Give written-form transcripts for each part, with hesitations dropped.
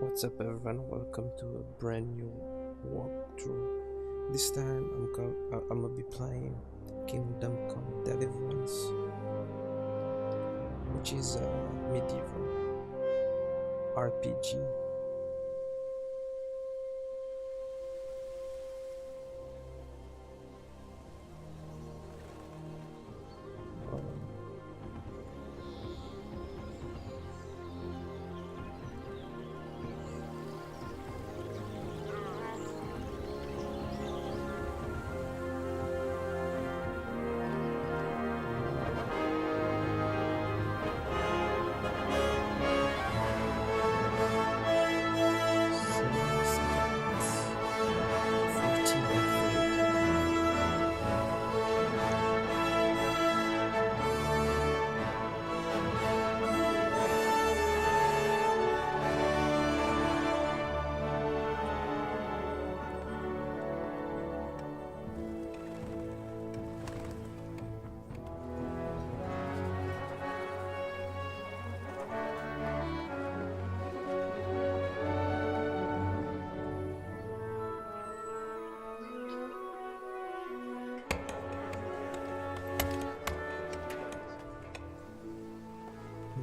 What's up everyone, welcome to a brand new walkthrough. This time I'm gonna be playing Kingdom Come Deliverance, which is a medieval RPG.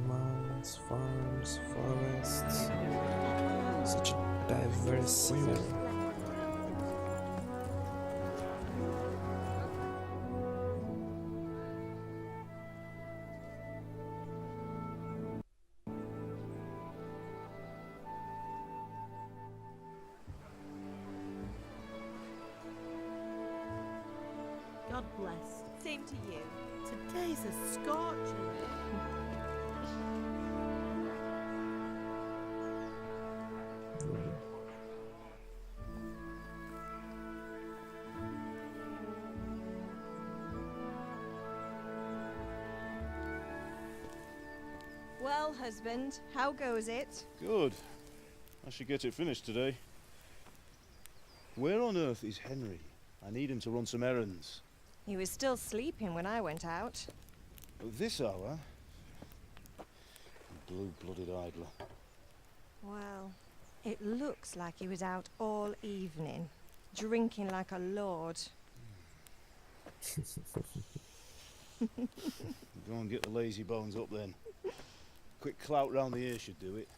Mines, farms, forests, such a diverse scenery. God bless. Same to you. Today's a scorcher. Well, husband, how goes it? Good. I should get it finished today. Where on earth is Henry? I need him to run some errands. He was still sleeping when I went out. At this hour? Blue-blooded idler. Well, it looks like he was out all evening, drinking like a lord. Go and get the lazy bones up then. Quick clout round the ear should do it.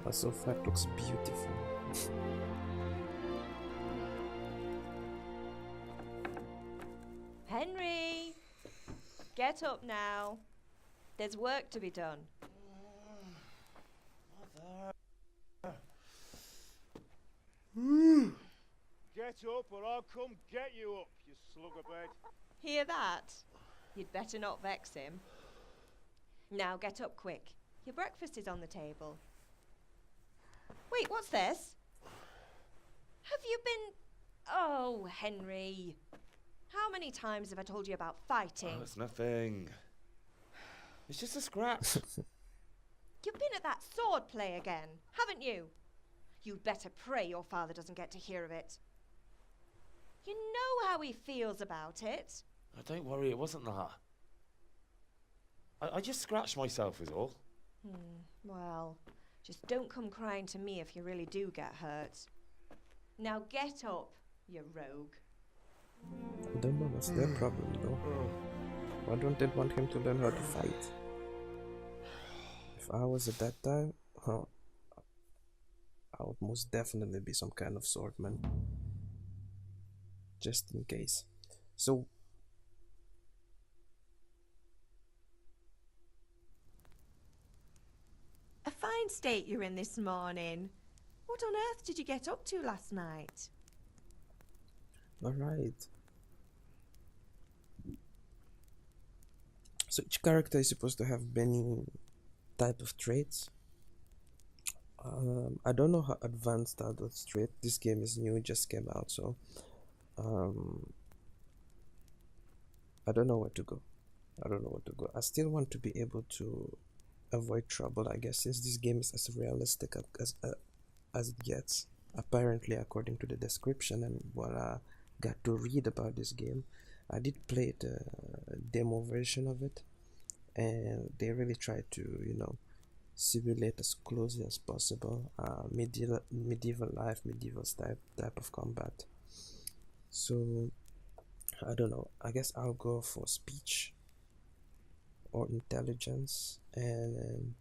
Also, that looks beautiful. Henry! Get up now. There's work to be done. Get up or I'll come get you up, you slugabed. Hear that? You'd better not vex him. Now get up quick. Your breakfast is on the table. Wait, what's this? Have you been... Oh, Henry. How many times have I told you about fighting? Oh, it's nothing. It's just a scratch. You've been at that sword play again, haven't you? You'd better pray your father doesn't get to hear of it. You know how he feels about it. Oh, don't worry, it wasn't that. I just scratched myself is all. Well, just don't come crying to me if you really do get hurt. Now get up, you rogue. I don't know what's their problem though. Why don't they want him to learn how to fight? If I was at that time, I would most definitely be some kind of swordman. Just in case. So A fine state you're in this morning. What on earth did you get up to last night? alright. So each character is supposed to have many type of traits. I don't know how advanced are those traits. This game is new, it just came out, so I don't know where to go. I still want to be able to avoid trouble, I guess, since this game is as realistic as it gets, apparently, according to the description and what I got to read about this game. I did play the demo version of it, and they really tried to, you know, simulate as closely as possible medieval life, medieval type of combat. So I don't know, I guess I'll go for speech or intelligence, and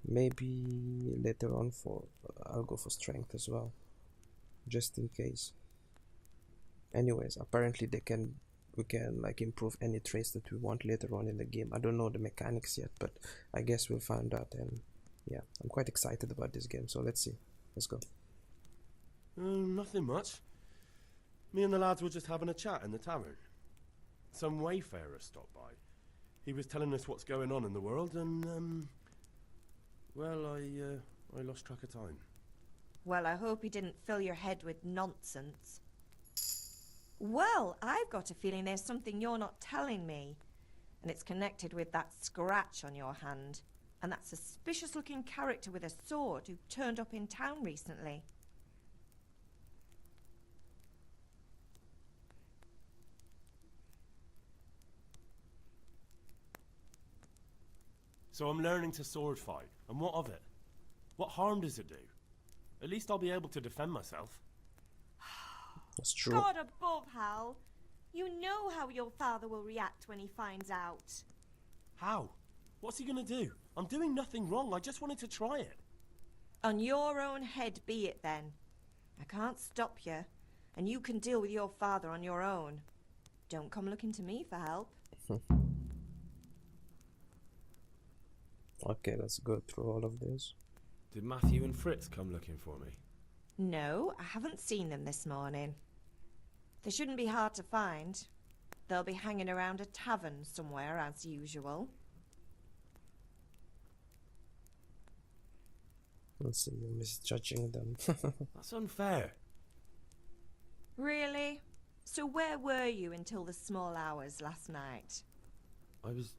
maybe later on I'll go for strength as well, just in case. Anyways, apparently we can like improve any traits that we want later on in the game. I don't know the mechanics yet, but I guess we'll find out. And yeah, I'm quite excited about this game, so let's see. Let's go. Nothing much. Me and the lads were just having a chat in the tavern. Some wayfarer stopped by. He was telling us what's going on in the world, and well, I lost track of time. Well, I hope he didn't fill your head with nonsense. Well, I've got a feeling there's something you're not telling me. And it's connected with that scratch on your hand. And that suspicious-looking character with a sword who turned up in town recently. So I'm learning to sword fight, and what of it? What harm does it do? At least I'll be able to defend myself. That's true. God above, Hal. You know how your father will react when he finds out. How? What's he gonna do? I'm doing nothing wrong, I just wanted to try it. On your own head be it then. I can't stop you, and you can deal with your father on your own. Don't come looking to me for help. Okay, let's go through all of this. Did Matthew and Fritz come looking for me? No, I haven't seen them this morning. They shouldn't be hard to find. They'll be hanging around a tavern somewhere as usual. Let's see, you're misjudging them. That's unfair. Really? So where were you until the small hours last night? I was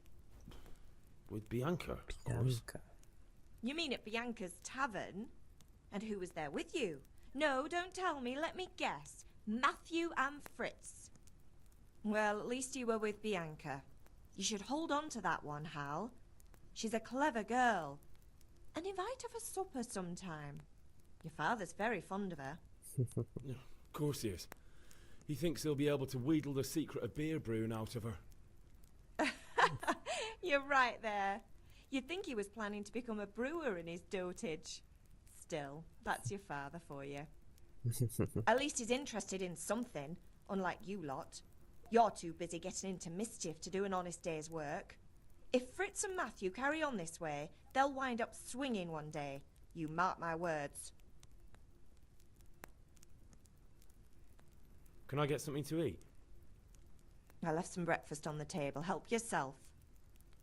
with Bianca, of course. Bianca. You mean at Bianca's tavern? And who was there with you? No, don't tell me, let me guess. Matthew and Fritz. Well, at least you were with Bianca. You should hold on to that one, Hal. She's a clever girl. And invite her for supper sometime. Your father's very fond of her. Of course he is. He thinks he'll be able to wheedle the secret of beer brewing out of her. You're right there. You'd think he was planning to become a brewer in his dotage. Still, that's your father for you. At least he's interested in something, unlike you lot. You're too busy getting into mischief to do an honest day's work. If Fritz and Matthew carry on this way, they'll wind up swinging one day. You mark my words. Can I get something to eat? I left some breakfast on the table. Help yourself.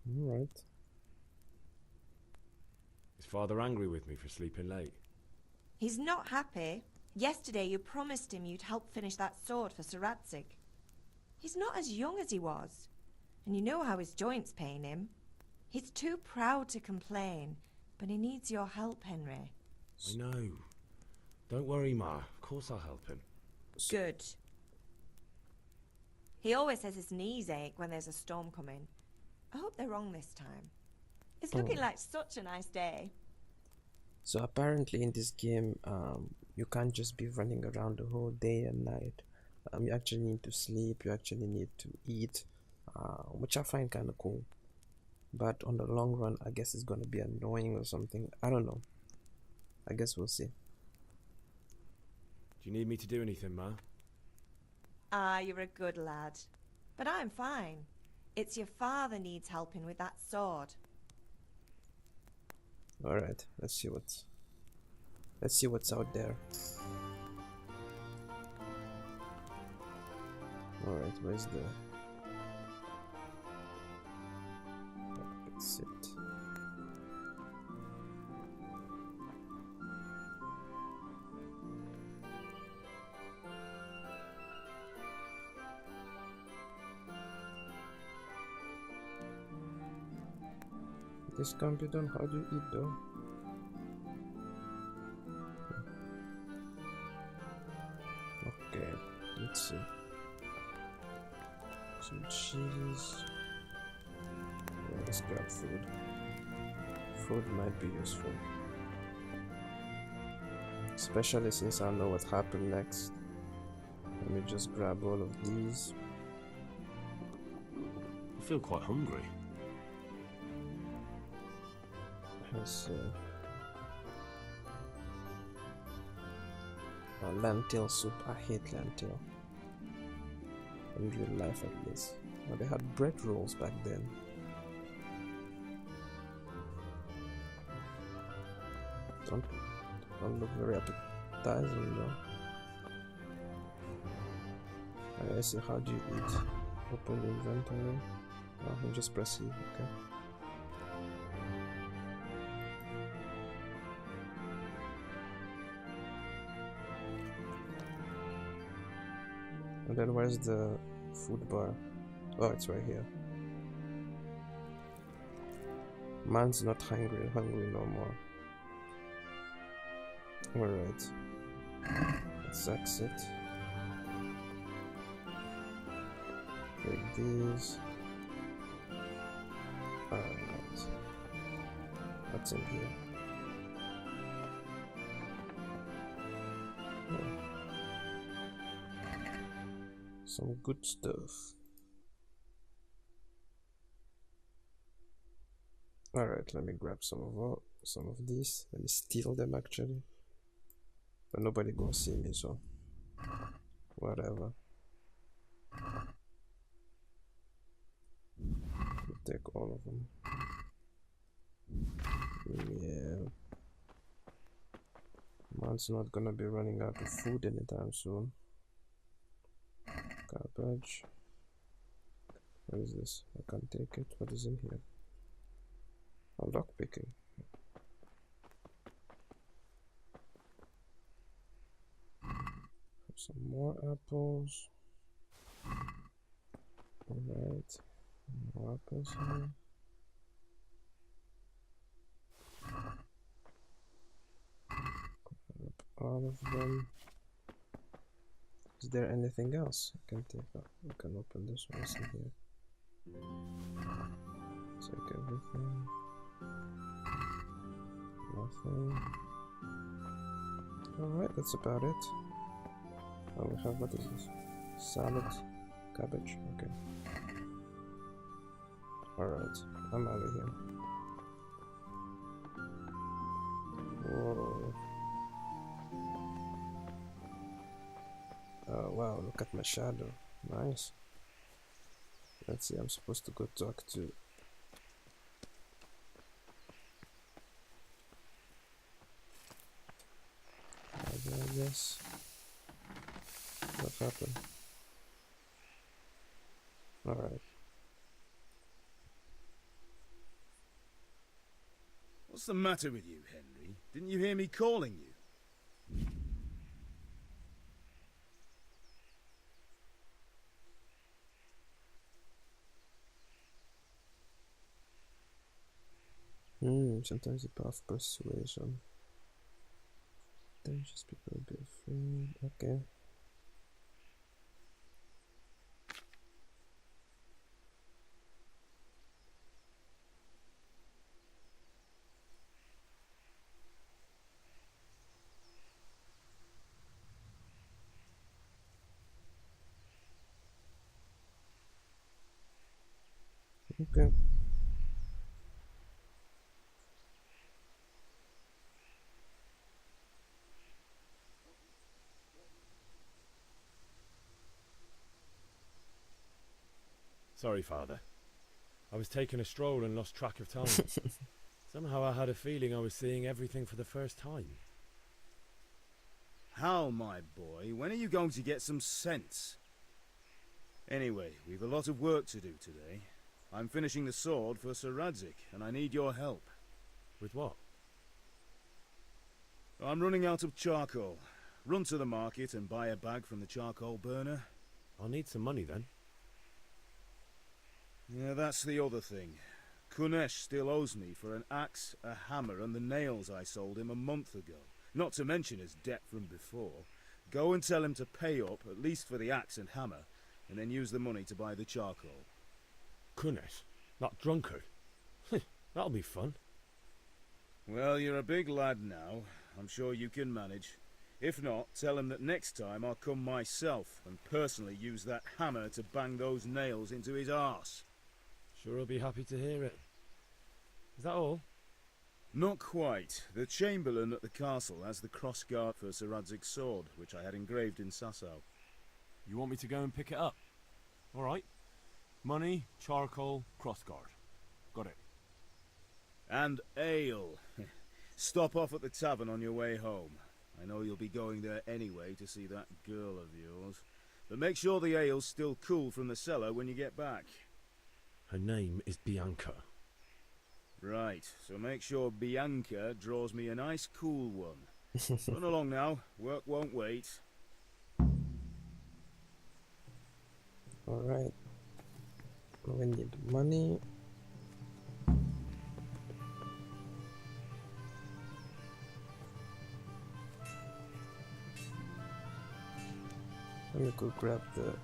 Alright. Is Father angry with me for sleeping late? He's not happy. Yesterday you promised him you'd help finish that sword for Sir Radzig. He's not as young as he was. And you know how his joints pain him. He's too proud to complain, but he needs your help, Henry. I know. Don't worry, Ma. Of course I'll help him. Good. He always says his knees ache when there's a storm coming. I hope they're wrong this time. It's looking like such a nice day. So apparently in this game, you can't just be running around the whole day and night. You actually need to sleep, you actually need to eat, which I find kind of cool. But on the long run, I guess it's going to be annoying or something. I don't know. I guess we'll see. Do you need me to do anything, Ma? Ah, you're a good lad. But I'm fine. It's your father needs helping with that sword. Alright, let's see what's out there. Alright, where's the... That's it. This can't be done. How do you eat though? Okay, let's see. Some cheese. Yeah, let's grab food. Food might be useful. Especially since I know what happened next. Let me just grab all of these. I feel quite hungry. Let's see. Lentil soup. I hate lentil. In real life, at least. Well, they had bread rolls back then. Don't look very appetizing though. I see. How do you eat? Open the inventory. Oh, you just press E. Okay. And then where's the food bar? Oh, it's right here. Man's not hungry no more. Alright. Let's exit. Take these. Alright. What's in here? Yeah. Some good stuff. Alright, let me grab some of these. Let me steal them actually. But nobody gonna see me, so whatever. Take all of them. Yeah. Man's not gonna be running out of food anytime soon. Garbage. What is this? I can't take it. What is in here? Oh, lock picking. Some more apples. Alright. More apples here. Up all of them. Is there anything else I can take up? I can open this one. What's in here? Take everything. Nothing. Alright, that's about it. Oh, we have, what is this? Salad, cabbage, okay. Alright, I'm out of here. Whoa. Oh wow, look at my shadow. Nice. Let's see, I'm supposed to go talk to... Yes. What happened? Alright. What's the matter with you, Henry? Didn't you hear me calling you? Sometimes the power of persuasion. Dangerous people will be afraid. Okay. Okay. Sorry, Father. I was taking a stroll and lost track of time. Somehow I had a feeling I was seeing everything for the first time. How, my boy? When are you going to get some sense? Anyway, we've a lot of work to do today. I'm finishing the sword for Sir Radzig, and I need your help. With what? I'm running out of charcoal. Run to the market and buy a bag from the charcoal burner. I'll need some money then. Yeah, that's the other thing. Kunesh still owes me for an axe, a hammer, and the nails I sold him a month ago. Not to mention his debt from before. Go and tell him to pay up, at least for the axe and hammer, and then use the money to buy the charcoal. Goodness, that drunkard. That'll be fun. Well, you're a big lad now. I'm sure you can manage. If not, tell him that next time I'll come myself and personally use that hammer to bang those nails into his arse. Sure, I'll be happy to hear it. Is that all? Not quite. The Chamberlain at the castle has the crossguard for Sir Radzig's sword, which I had engraved in Sasau. You want me to go and pick it up? All right. Money, charcoal, crossguard. Got it. And ale. Stop off at the tavern on your way home. I know you'll be going there anyway to see that girl of yours. But make sure the ale's still cool from the cellar when you get back. Her name is Bianca. Right, so make sure Bianca draws me a nice cool one. Run along now, work won't wait. Alright. We need money. Let me go grab the...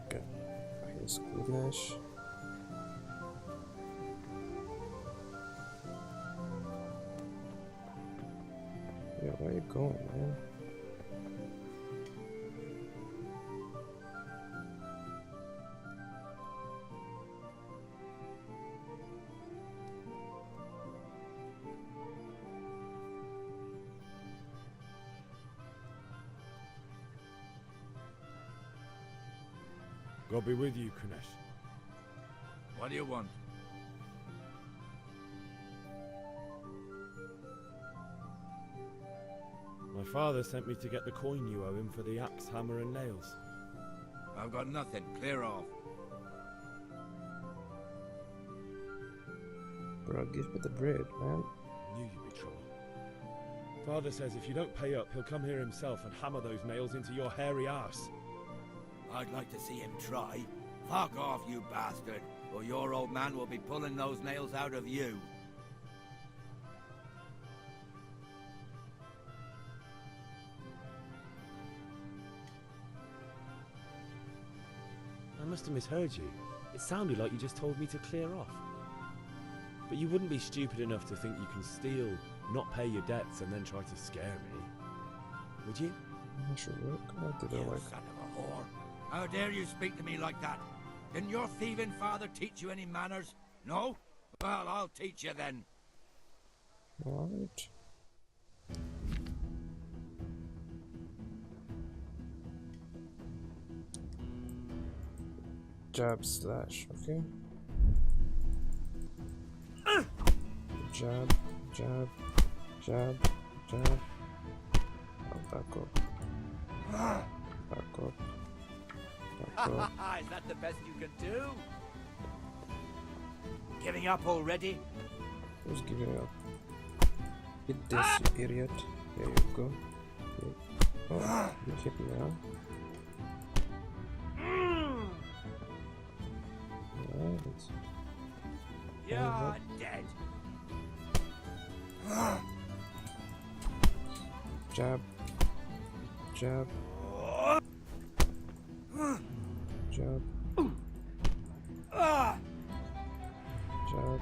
Okay, here's Kunesh. Yeah, where are you going, man? God be with you, Kunesh. What do you want? My father sent me to get the coin you owe him for the axe, hammer and nails. I've got nothing. Clear off. Bro, give me the bread, man. Knew you'd be trouble. Father says if you don't pay up, he'll come here himself and hammer those nails into your hairy arse. I'd like to see him try. Fuck off, you bastard, or your old man will be pulling those nails out of you. I must have misheard you. It sounded like you just told me to clear off. But you wouldn't be stupid enough to think you can steal, not pay your debts, and then try to scare me. Would you? That should work. I did You it like... son of a whore. How dare you speak to me like that? Didn't your thieving father teach you any manners? No? Well, I'll teach you then. Alright. Jab slash, okay? Jab, jab, jab, jab. Oh, back up. Back up. Back up. Is that the best you can do? Giving up already? Who's giving up? Hit this, you idiot. There you go. Oh, you hit me, huh? Alright. You're dead. Jab. Jab. Jab. Jab.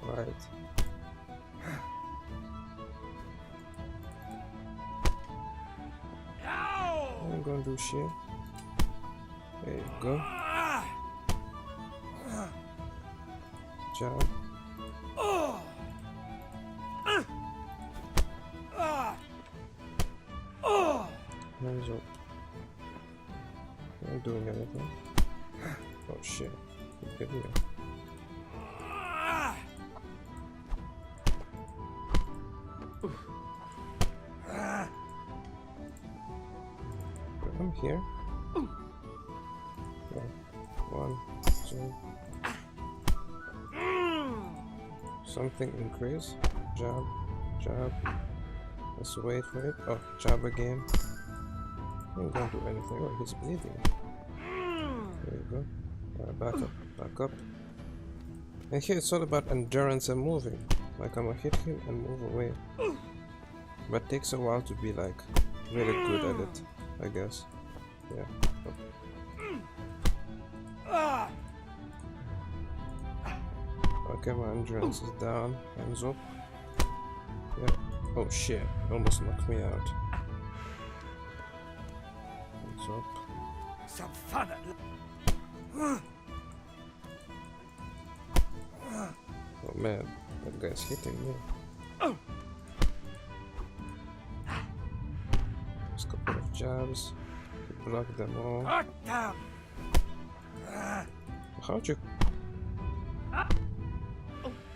Right. I'm gonna do shit. There you go. Jab. Hands up. I'm not doing anything. Oh shit. Look at me. I'm here. Yeah. 1, 2. Something increase. Jab. Jab. Let's wait for it. Oh, jab again. I ain't gonna do anything. Oh, he's bleeding. There you go. Back up. Back up. And here it's all about endurance and moving. Like I'm gonna hit him and move away. But it takes a while to be like really good at it, I guess. Yeah. Okay, my endurance is down. Hands up. Yeah. Oh shit, it almost knocked me out. Hands up. Some fun at Oh man, that guy's hitting me. Just a couple of jabs. Block them all. damn. How'd you...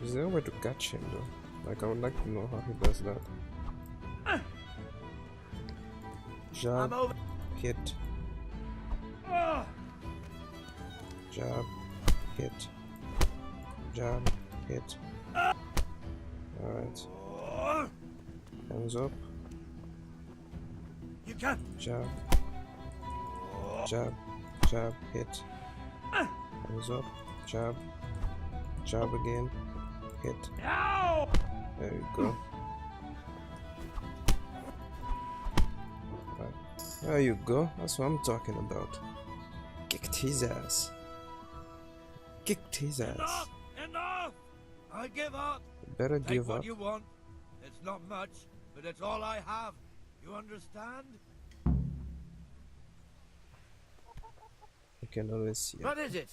Is there a way to catch him though? Like I would like to know how he does that. Jab, hit. Jab, hit. Jab, hit. Alright. Hands up. You can. Jab. Jab. Jab. Hit. Hands up. Jab. Jab again. Hit. Ow! There you go. Right. There you go. That's what I'm talking about. Kicked his ass. Kicked his ass. Enough! Enough! I give up. Better Take give what up. you want. It's not much, but it's all I have. You understand? You can always see What is it?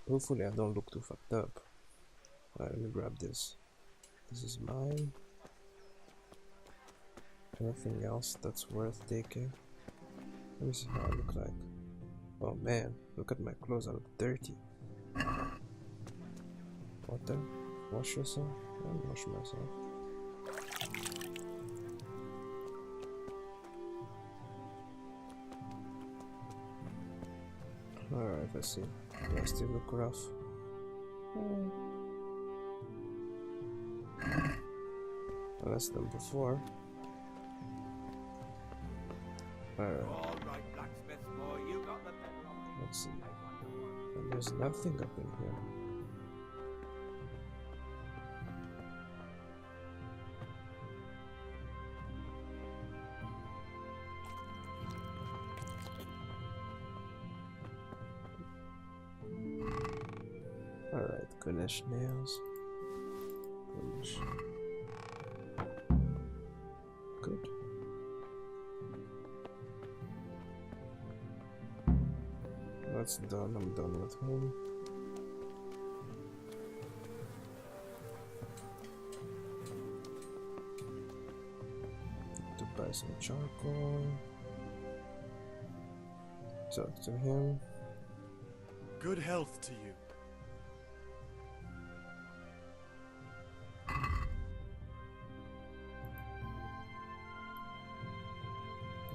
Hopefully I don't look too fucked up. Alright, let me grab this. This is mine. Anything else that's worth taking? Let me see how I look like. Oh man, look at my clothes, I look dirty. What the? Wash yourself? I'll wash myself. Alright, let's see. Do I still look rough? Less than before. Alright. All right, Blacksmith boy, you got the better of me. Let's see. And there's nothing up in here. Alright, Ganesh nails. Ganesh. Good. That's done, I'm done with him. To buy some charcoal. Talk to him. Good health to you.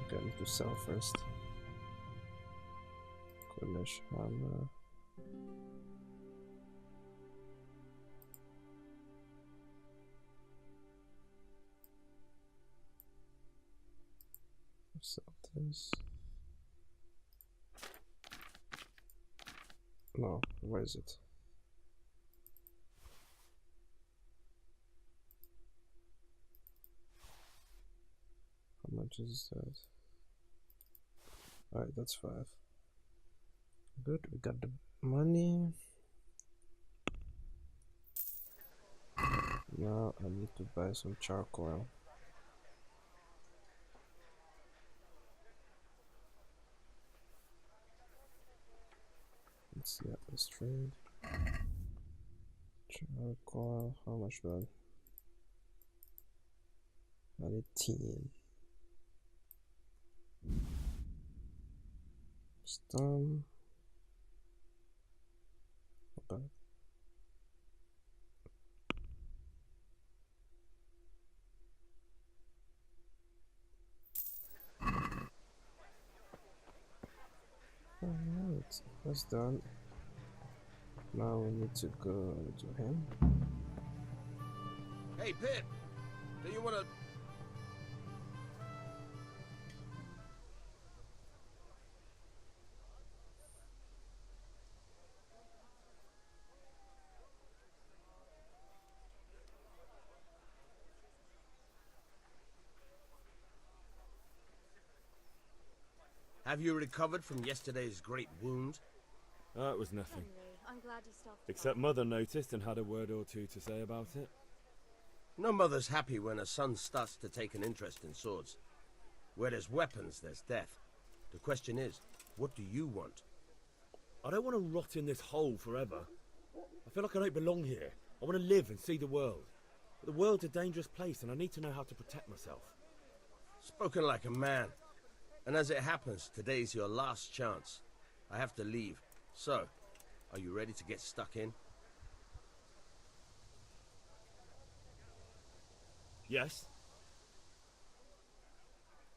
Okay, I need to sell first. Ganesh hammer. Sell this. No, where is it? How much is that? Alright, that's 5. Good, we got the money. Now I need to buy some charcoal. Let's see, let's trade. Charcoal, how much do I need? 18. Stone. But alright, that's done. Now we need to go to him. Hey, Pip, do you want to... Have you recovered from yesterday's great wound? It was nothing. Henry, I'm glad you stopped. Except Mother noticed and had a word or two to say about it. No mother's happy when a son starts to take an interest in swords. Where there's weapons, there's death. The question is, what do you want? I don't want to rot in this hole forever. I feel like I don't belong here. I want to live and see the world. But the world's a dangerous place and I need to know how to protect myself. Spoken like a man. And as it happens, today's your last chance. I have to leave. So, are you ready to get stuck in? Yes?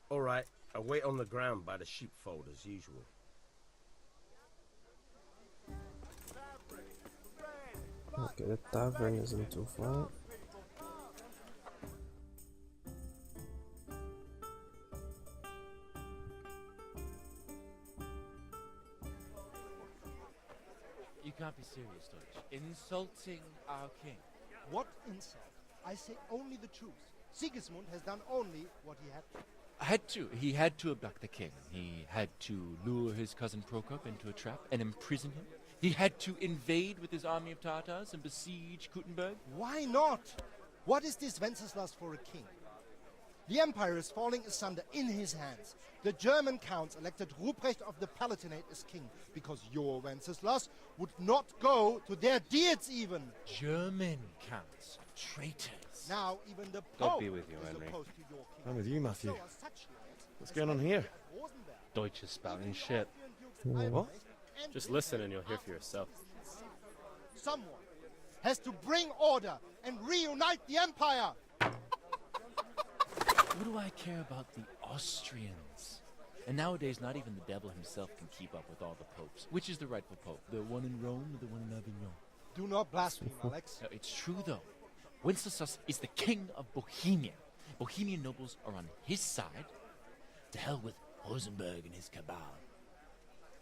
All right, I'll wait on the ground by the sheepfold as usual. Okay, the tavern isn't too far. You can't be serious, Deutsch. Insulting our king. What insult? I say only the truth. Sigismund has done only what he had to. He had to abduct the king. He had to lure his cousin Prokop into a trap and imprison him. He had to invade with his army of Tartars and besiege Kuttenberg. Why not? What is this Wenceslas for a king? The empire is falling asunder in his hands. The German counts elected Ruprecht of the Palatinate as king because your Wenceslas would not go to their deeds even. German counts, traitors. Now even the God Pope be with you, is Henry. opposed to your king. I'm with you, Matthew. So are such lords What's as going on here? Rosenberg, Deutsch is spouting shit. What? and Just listen and you'll hear for yourself. Someone has to bring order and reunite the empire. What do I care about the Austrians? And nowadays, not even the devil himself can keep up with all the popes. Which is the rightful pope? The one in Rome or the one in Avignon? Do not blaspheme, Alex. No, it's true, though. Wenceslas is the king of Bohemia. Bohemian nobles are on his side. To hell with Rosenberg and his cabal.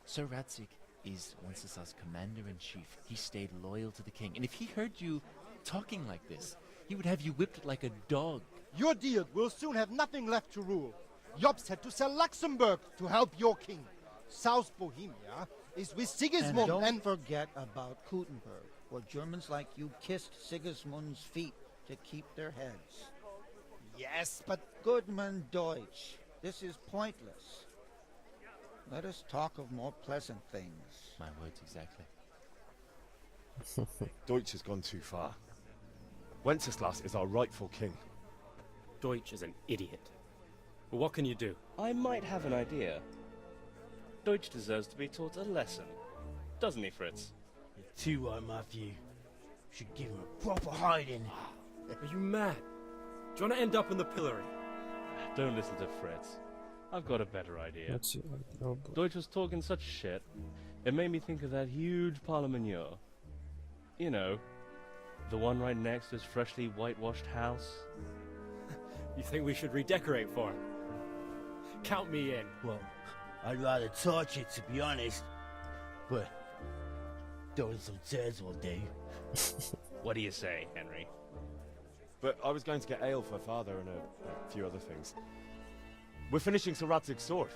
Sir Radzik is Wenceslas' commander-in-chief. He stayed loyal to the king. And if he heard you talking like this, he would have you whipped like a dog. Your deed will soon have nothing left to rule. Jobst had to sell Luxembourg to help your king. South Bohemia is with Sigismund And don't forget about Kuttenberg, where Germans like you kissed Sigismund's feet to keep their heads. Yes, but Goodman Deutsch, this is pointless. Let us talk of more pleasant things. My words exactly. Deutsch has gone too far. Wenceslas is our rightful king. Deutsch is an idiot. But what can you do? I might have an idea. Deutsch deserves to be taught a lesson. Doesn't he, Fritz? You're too right, Matthew. Should give him a proper hiding. Are you mad? Do you want to end up in the pillory? Don't listen to Fritz. I've got a better idea. What's your idea? Deutsch was talking such shit. It made me think of that huge parliament. You know, the one right next to his freshly whitewashed house. You think we should redecorate for him? Count me in. Well, I'd rather torch it, to be honest. But throwing some tears will do. What do you say, Henry? But I was going to get ale for father and a few other things. We're finishing Sir Radzig's sword.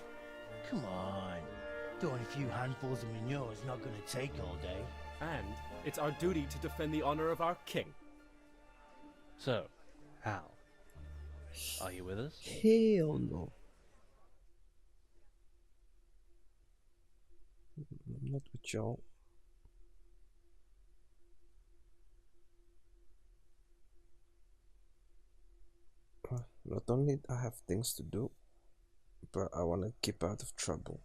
Come on. Throwing a few handfuls of manure is not going to take all day. And it's our duty to defend the honor of our king. So, Hal, are you with us? Hell no. I'm not with y'all. Not only I have things to do, but I want to keep out of trouble.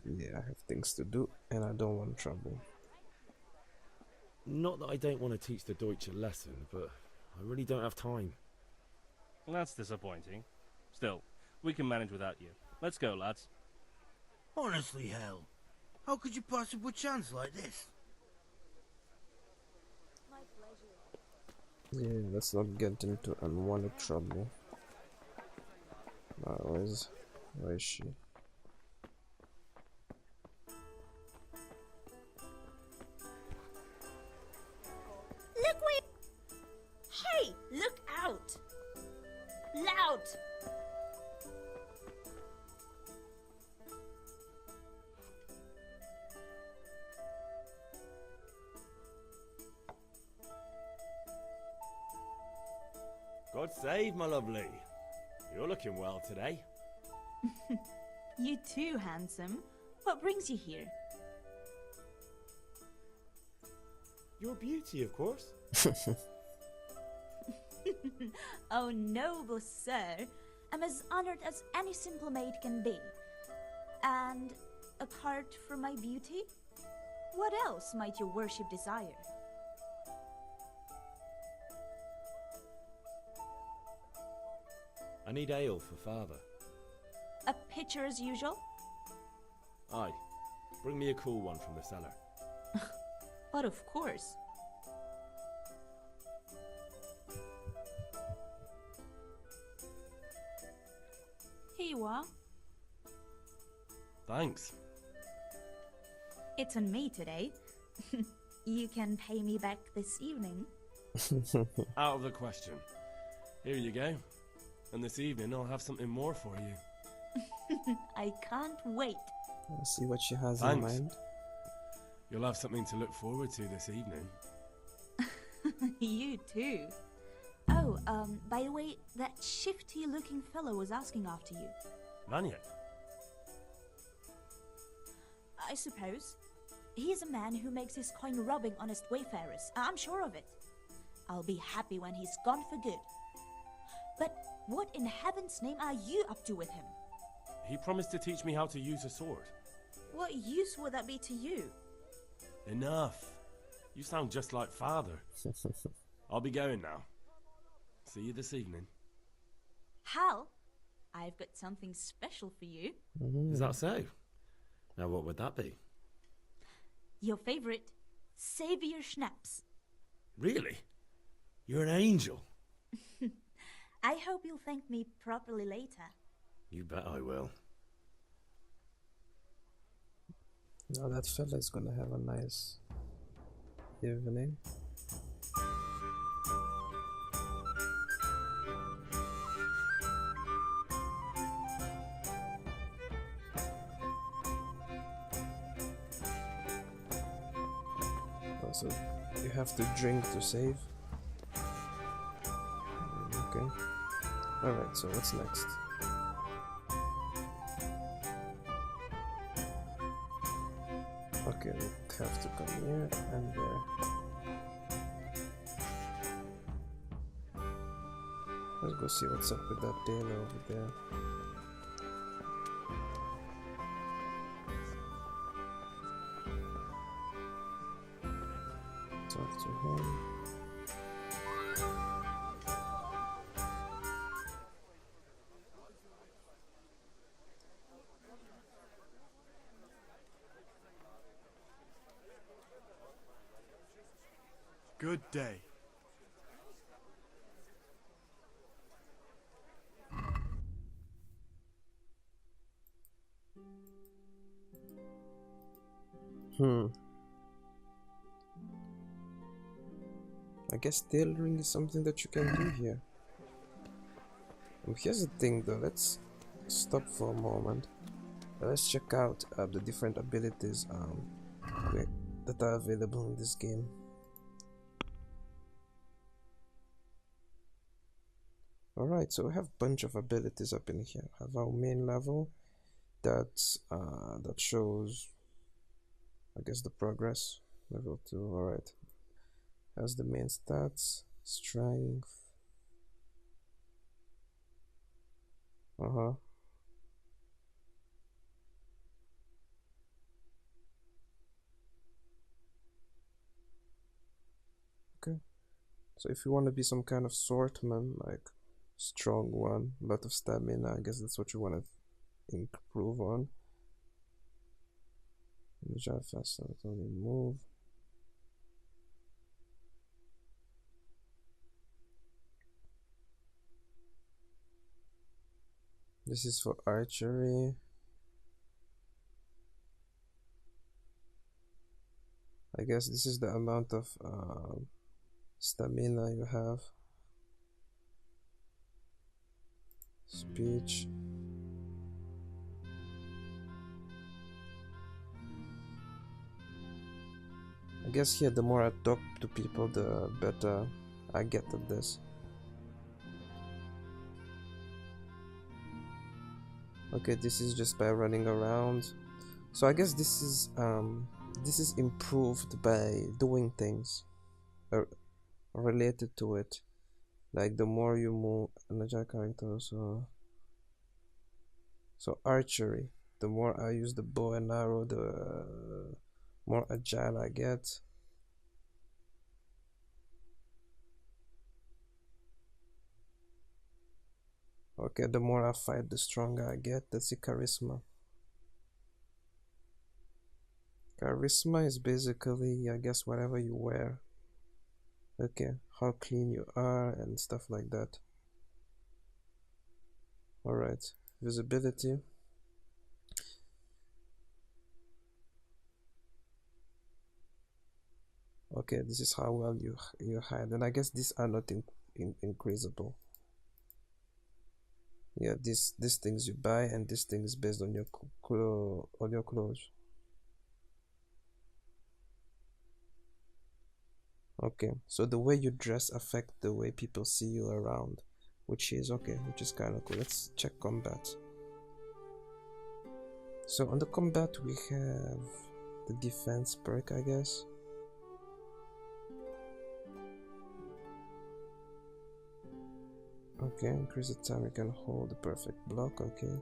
Yeah, I have things to do, and I don't want trouble. Not that I don't want to teach the Deutsch a lesson, but I really don't have time. That's disappointing. Still, we can manage without you. Let's go, lads. Honestly, Hal, how could you pass up a chance like this? My pleasure. Yeah, let's not get into unwanted trouble. Where is she? save, my lovely. You're looking well today. You too, handsome. What brings you here? Your beauty, of course. Oh, noble sir. I'm as honored as any simple maid can be. And apart from my beauty, what else might your worship desire? I need ale for father. A pitcher as usual? Aye. Bring me a cool one from the cellar. But of course. Here you are. Thanks. It's on me today. You can pay me back this evening. Out of the question. Here you go. And this evening I'll have something more for you. I can't wait. Let's see what she has Thanks. in mind. You'll have something to look forward to this evening. You too. Oh, by the way, that shifty-looking fellow was asking after you. Vanya? I suppose. He's a man who makes his coin robbing honest wayfarers. I'm sure of it. I'll be happy when he's gone for good. But what in heaven's name are you up to with him? He promised to teach me how to use a sword. What use would that be to you? Enough. You sound just like father. I'll be going now. See you this evening. Hal, I've got something special for you. Is that so? Now what would that be? Your favorite Savior Schnapps. Really? You're an angel. I hope you'll thank me properly later. You bet I will. Now that fella's gonna have a nice evening. Also, you have to drink to save. Okay. Alright, so what's next? Okay, we have to come here and there. Let's go see what's up with that dealer over there. Talk to him. Good day. I guess tailoring is something that you can do here. Here's the thing though, let's stop for a moment. Let's check out the different abilities that are available in this game. Alright, so we have a bunch of abilities up in here. We have our main level that shows, I guess, the progress. Level 2, alright. Has the main stats, strength. Okay. So if you want to be some kind of swordsman, like strong one, lot of stamina, I guess that's what you want to improve on. Drive faster, only move. This is for archery. I guess this is the amount of stamina you have. Speech. I guess here the more I talk to people, the better I get at this. Okay, this is just by running around. So I guess this is improved by doing things related to it. Like the more you move another character, so archery. The more I use the bow and arrow, the more agile I get. Okay, the more I fight, the stronger I get. That's the charisma. Charisma is basically, I guess, whatever you wear. Okay, how clean you are and stuff like that. Alright, visibility. Okay, this is how well you hide, and I guess these are not increasable. Yeah, these things you buy, and this thing is based on your clothes. Okay, so the way you dress affect the way people see you around, which is kind of cool. Let's check combat. So on the combat we have the defense perk, I guess. Okay, increase the time you can hold the perfect block. Okay.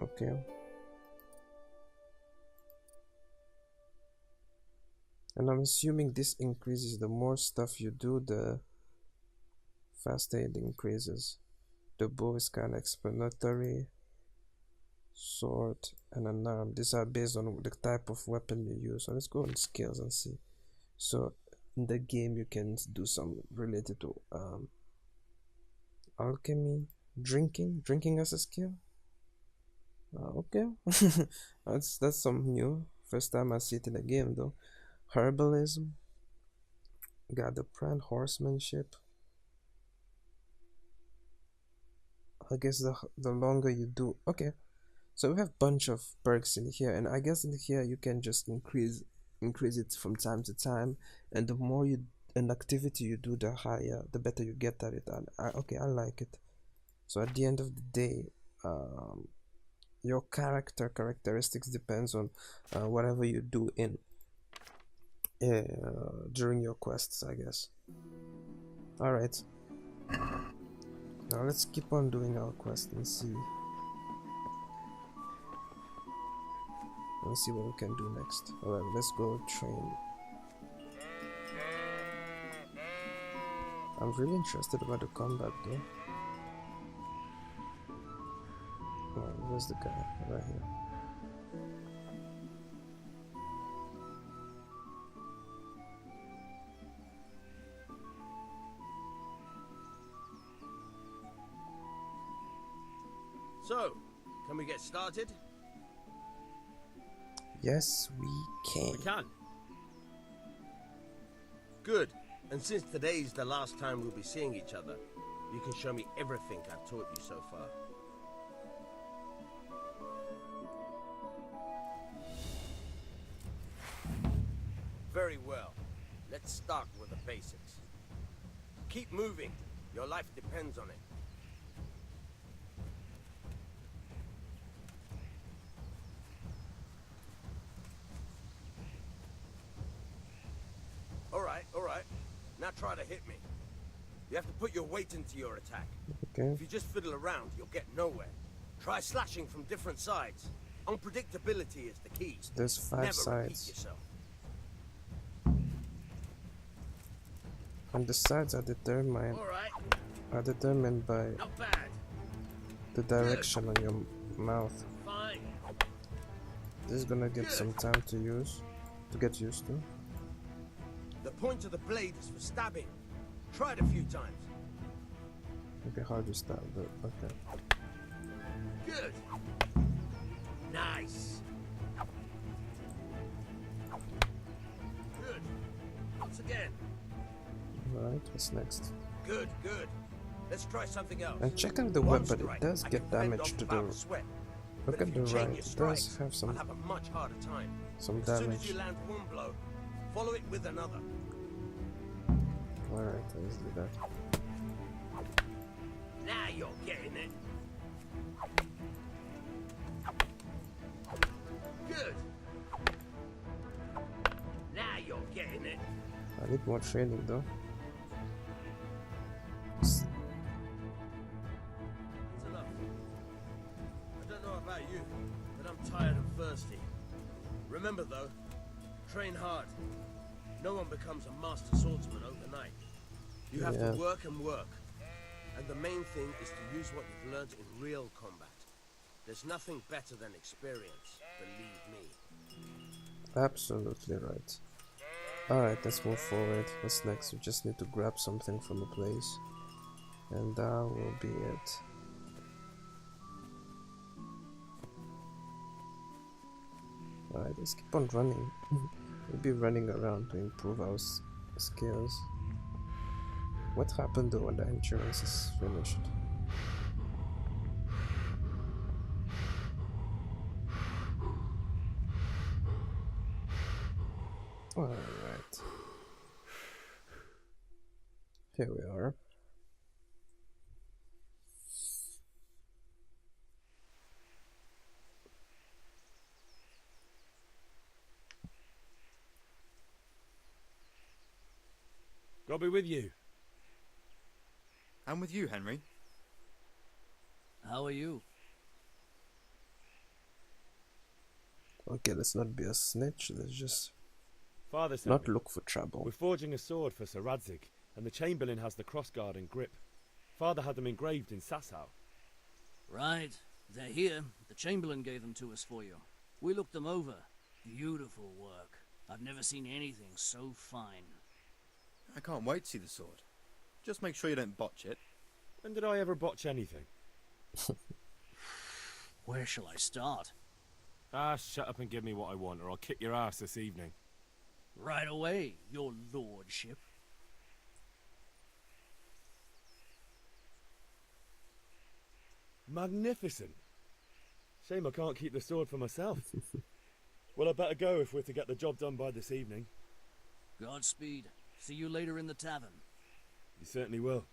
Okay. And I'm assuming this increases the more stuff you do, the faster it increases. The bow is kind of explanatory. Sword and an arm. These are based on the type of weapon you use. So let's go on skills and see. So in the game you can do some related to alchemy, drinking as a skill. Okay. that's something new. First time I see it in a game though. Herbalism, gather plant, horsemanship. I guess the longer you do. Okay, so we have a bunch of perks in here, and I guess in here you can just increase it from time to time, and the more an activity you do, the higher, the better you get at it. And okay, I like it. So at the end of the day, your characteristics depends on whatever you do in during your quests, I guess. All right. Now let's keep on doing our quest and see. Let's see what we can do next. Alright, let's go train. I'm really interested about the combat though. Oh, where's the guy? Right here. So, can we get started? Yes, we can. We can. Good. And since today's the last time we'll be seeing each other, you can show me everything I've taught you so far. Very well. Let's start with the basics. Keep moving. Your life depends on it. Alright. Now try to hit me. You have to put your weight into your attack. Okay. If you just fiddle around, you'll get nowhere. Try slashing from different sides. Unpredictability is the key. So there's 5 Never sides. repeat yourself. And the sides are determined by the direction on your mouth. Fine. This is gonna get some time to get used to. The point of the blade is for stabbing. Try it a few times. Okay, how do you stab it? Okay. Good. Nice. Good. Once again. Alright, what's next? Good. Let's try something else. And check out the weapon, it does get damage to the... Look at the right, it does have some I'll have a much harder time. some As soon as damage. you land one blow, follow it with another. Alright, let's do that. Now you're getting it. Good. Now you're getting it. I need more training though. That's enough. I don't know about you, but I'm tired and thirsty. Remember though, train hard. No one becomes a master swordsman overnight. You have to work and work. And the main thing is to use what you've learned in real combat. There's nothing better than experience, believe me. Absolutely right. Alright, let's move forward. What's next? We just need to grab something from a place. And that will be it. Alright, let's keep on running. We'll be running around to improve our skills. What happened though when the endurance is finished? Alright. Here we are. God be with you. And with you, Henry. How are you? Okay, let's not be a snitch. Let's just Father sent not me. look for trouble. We're forging a sword for Sir Radzig, and the Chamberlain has the crossguard and grip. Father had them engraved in Sasau. Right. They're here. The Chamberlain gave them to us for you. We looked them over. Beautiful work. I've never seen anything so fine. I can't wait to see the sword. Just make sure you don't botch it. When did I ever botch anything? Where shall I start? Ah, shut up and give me what I want, or I'll kick your ass this evening. Right away, your lordship. Magnificent. Shame I can't keep the sword for myself. Well, I better go if we're to get the job done by this evening. Godspeed. See you later in the tavern. You certainly will.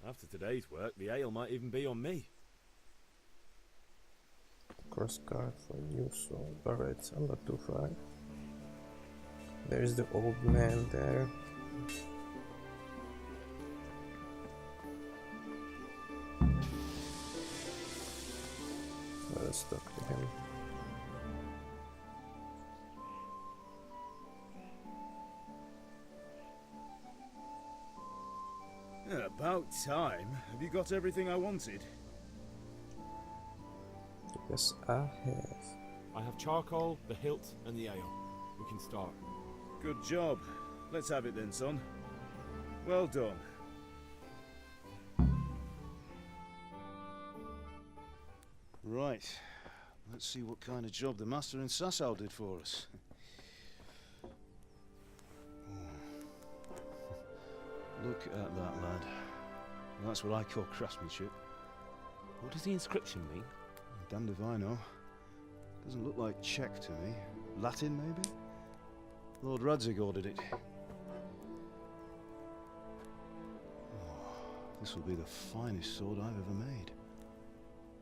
After today's work, the ale might even be on me. Crossguard for new sword. Alright, I'm not too far. There's the old man there. Let's talk to him. About time. Have you got everything I wanted? Yes, I have. I have charcoal, the hilt, and the ale. We can start. Good job. Let's have it then, son. Well done. Right. Let's see what kind of job the master in Sasau did for us. Look at that, lad. That's what I call craftsmanship. What does the inscription mean? Damned if I know. Doesn't look like Czech to me. Latin, maybe? Lord Radzig ordered it. Oh, this will be the finest sword I've ever made.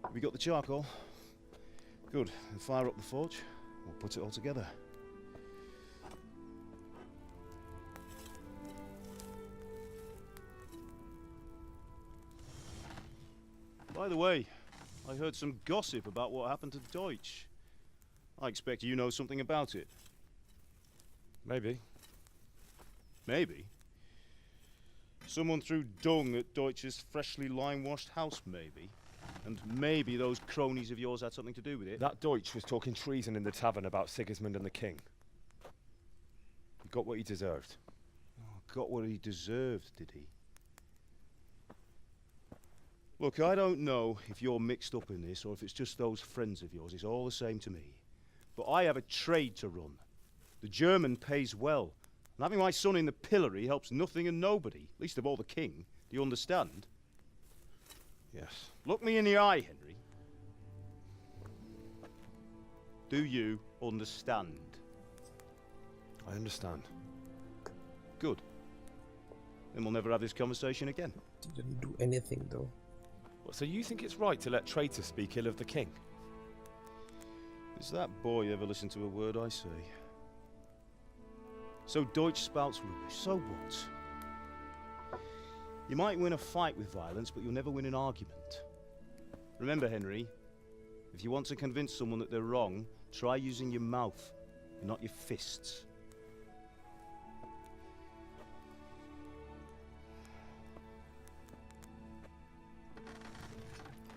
Have you got the charcoal? Good. Then fire up the forge. We'll put it all together. By the way, I heard some gossip about what happened to Deutsch. I expect you know something about it. Maybe. Maybe? Someone threw dung at Deutsch's freshly lime-washed house, maybe? And maybe those cronies of yours had something to do with it? That Deutsch was talking treason in the tavern about Sigismund and the king. He got what he deserved. Oh, got what he deserved, did he? Look, I don't know if you're mixed up in this or if it's just those friends of yours. It's all the same to me. But I have a trade to run. The German pays well. And having my son in the pillory helps nothing and nobody, least of all the king. Do you understand? Yes. Look me in the eye, Henry. Do you understand? I understand. Good. Then we'll never have this conversation again. Didn't do anything though. What, so you think it's right to let traitors speak ill of the king? Does that boy ever listen to a word I say? So Deutsch spouts rubbish, so what? You might win a fight with violence, but you'll never win an argument. Remember, Henry, if you want to convince someone that they're wrong, try using your mouth, and not your fists.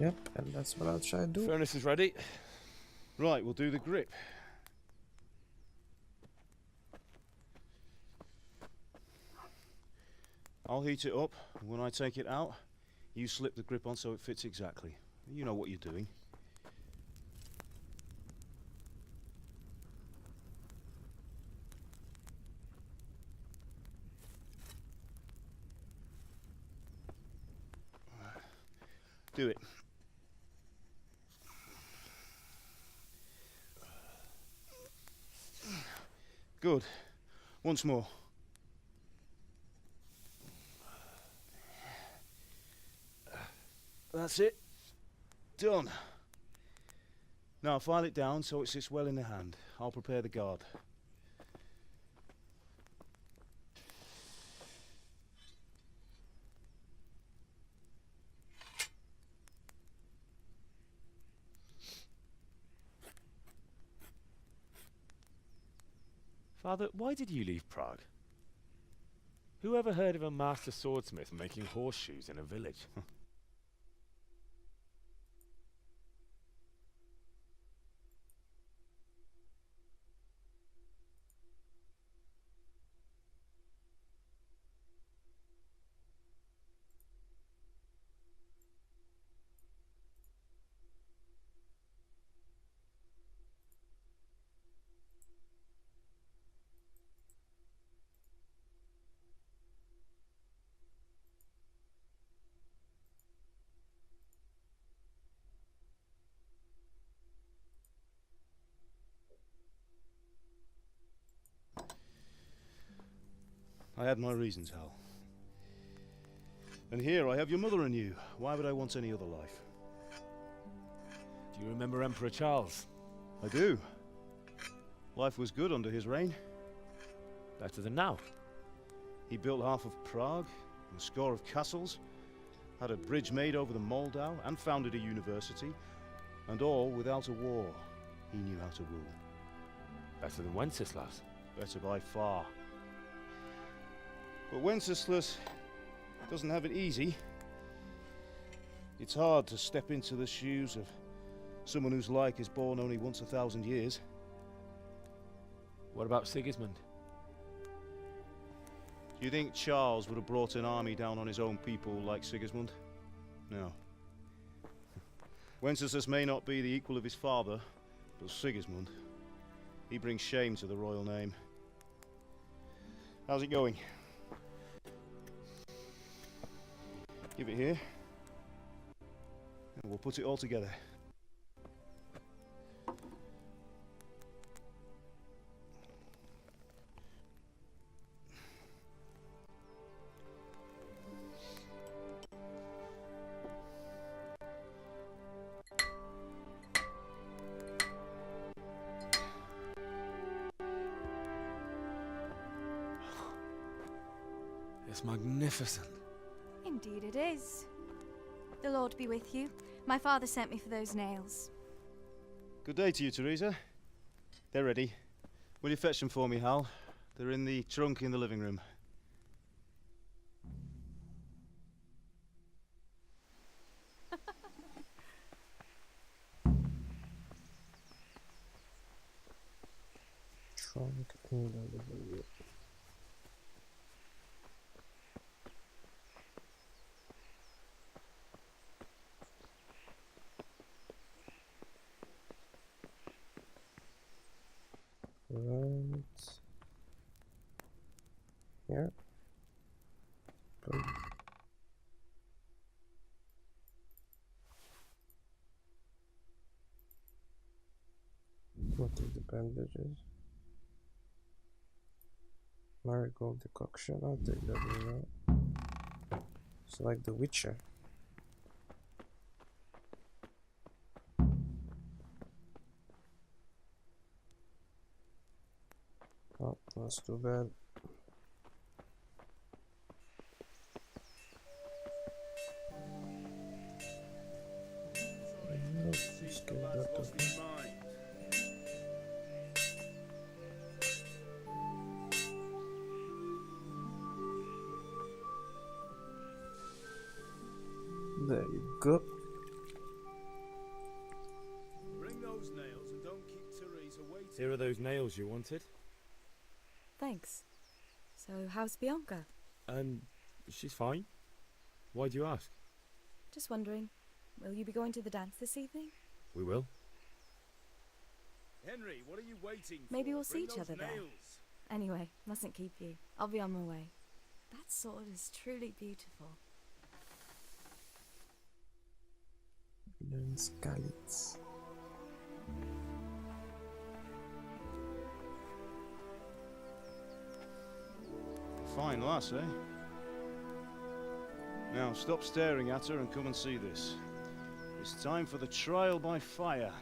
Yep, and that's what I'll try to do. Furnace is ready. Right, we'll do the grip. I'll heat it up, and when I take it out, you slip the grip on so it fits exactly. You know what you're doing. Do it. Good. Once more. That's it. Done. Now file it down so it sits well in the hand. I'll prepare the guard. Father, why did you leave Prague? Who ever heard of a master swordsmith making horseshoes in a village? I had my reasons, Hal. And here I have your mother and you. Why would I want any other life? Do you remember Emperor Charles? I do. Life was good under his reign. Better than now. He built half of Prague, and a score of castles, had a bridge made over the Moldau, and founded a university, and all without a war. He knew how to rule. Better than Wenceslas. Better by far. But Wenceslas doesn't have it easy. It's hard to step into the shoes of someone whose like is born only once 1,000 years. What about Sigismund? Do you think Charles would have brought an army down on his own people like Sigismund? No. Wenceslas may not be the equal of his father, but Sigismund, he brings shame to the royal name. How's it going? Give it here, and we'll put it all together. It's magnificent. Indeed it is. The Lord be with you. My father sent me for those nails. Good day to you, Teresa. They're ready. Will you fetch them for me, Hal? They're in the trunk in the living room. Trunk in the living room. Right here. Boom. What are the bandages? Marigold decoction. I'll take that as well. It's like The Witcher. Oh, that's too bad. Just get that okay. There you go. Bring those nails and don't keep Theresa waiting. Here are those nails you wanted. Thanks. So, how's Bianca? She's fine. Why do you ask? Just wondering, will you be going to the dance this evening? We will. Henry, what are you waiting for? Maybe we'll see Bring each other those there. nails. Anyway, mustn't keep you. I'll be on my way. That sword is truly beautiful. Skalitz. Fine lass, eh? Now stop staring at her and come and see this. It's time for the trial by fire.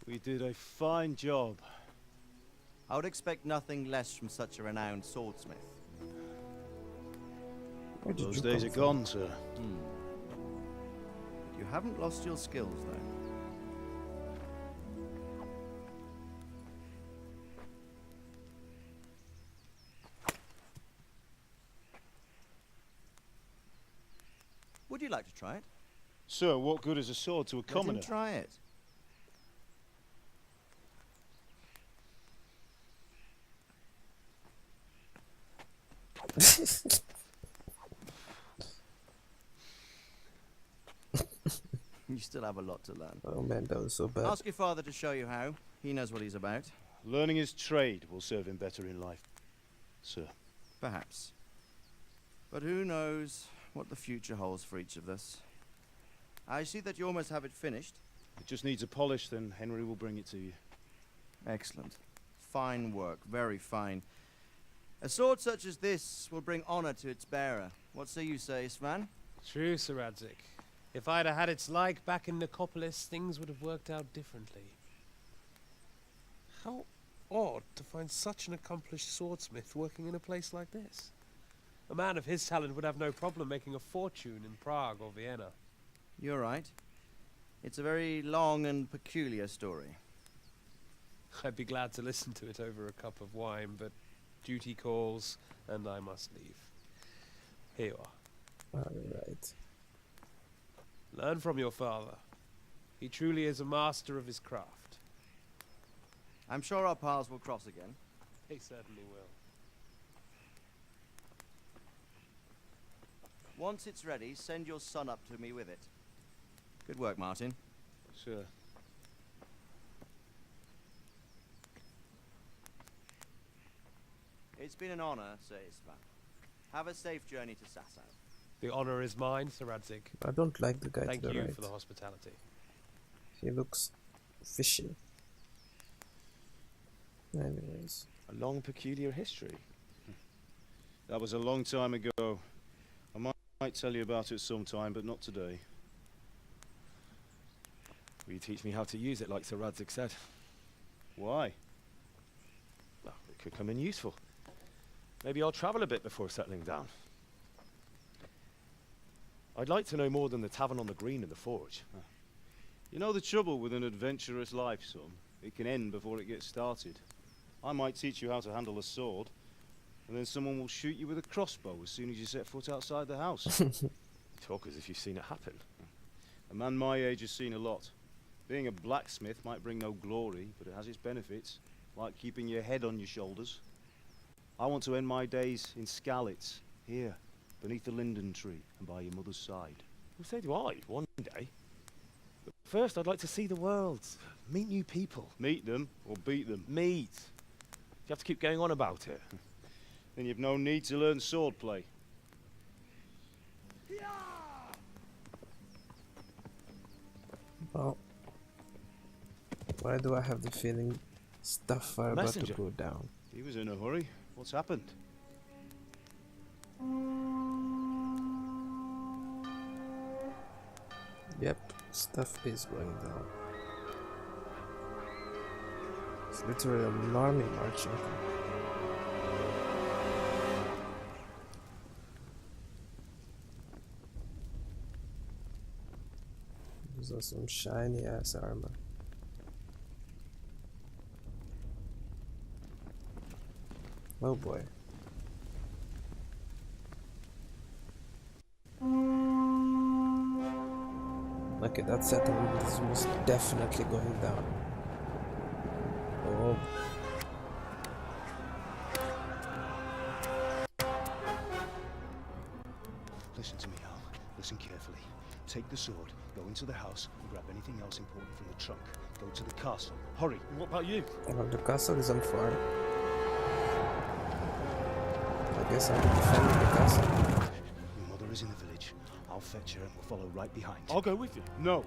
We did a fine job. I would expect nothing less from such a renowned swordsmith. Those days are gone, sir. You haven't lost your skills, though. Would you like to try it? Sir, what good is a sword to a commoner? Let him try it. You still have a lot to learn. Oh man, that was so bad. Ask your father to show you how. He knows what he's about. Learning his trade will serve him better in life, sir. Perhaps. But who knows what the future holds for each of us. I see that you almost have it finished. It just needs a polish, then Henry will bring it to you. Excellent. Fine work, very fine. A sword such as this will bring honor to its bearer. What say you, Svan? True, Sir Radzik. If I'd have had its like back in Nicopolis, things would have worked out differently. How odd to find such an accomplished swordsmith working in a place like this. A man of his talent would have no problem making a fortune in Prague or Vienna. You're right. It's a very long and peculiar story. I'd be glad to listen to it over a cup of wine, but duty calls, and I must leave. Here you are. Alright. Learn from your father. He truly is a master of his craft. I'm sure our paths will cross again. He certainly will. Once it's ready, send your son up to me with it. Good work, Martin. Sure. It's been an honor, Sir Istvan. Have a safe journey to Sasau. The honor is mine, Sir Radzik. I don't like the guy Thank to the you right. for the hospitality. He looks fishy. Anyways. A long, peculiar history. That was a long time ago. I might tell you about it sometime, but not today. Will you teach me how to use it like Sir Radzik said? Why? Well, it could come in useful. Maybe I'll travel a bit before settling down. I'd like to know more than the tavern on the green and the forge. You know the trouble with an adventurous life, son? It can end before it gets started. I might teach you how to handle a sword, and then someone will shoot you with a crossbow as soon as you set foot outside the house. Talk as if you've seen it happen. A man my age has seen a lot. Being a blacksmith might bring no glory, but it has its benefits, like keeping your head on your shoulders. I want to end my days in Skalitz, here, beneath the linden tree and by your mother's side. Well, so do I, one day. But first, I'd like to see the world, meet new people. Meet them, or beat them? Meet. You have to keep going on about it. Then you've no need to learn swordplay. Oh. Why do I have the feeling stuff are about to Messenger. go down? He was in a hurry. What's happened? Yep, stuff is going down. It's literally an army marching. Those are some shiny ass armor. Oh boy. Okay, that settlement is most definitely going down. Oh. Listen to me, Al. Listen carefully. Take the sword, go into the house, and grab anything else important from the trunk. Go to the castle. Hurry. And what about you? Well, the castle is on fire. I guess I'll be defending the castle. Your mother is in the village. I'll fetch her and we'll follow right behind. I'll go with you. No.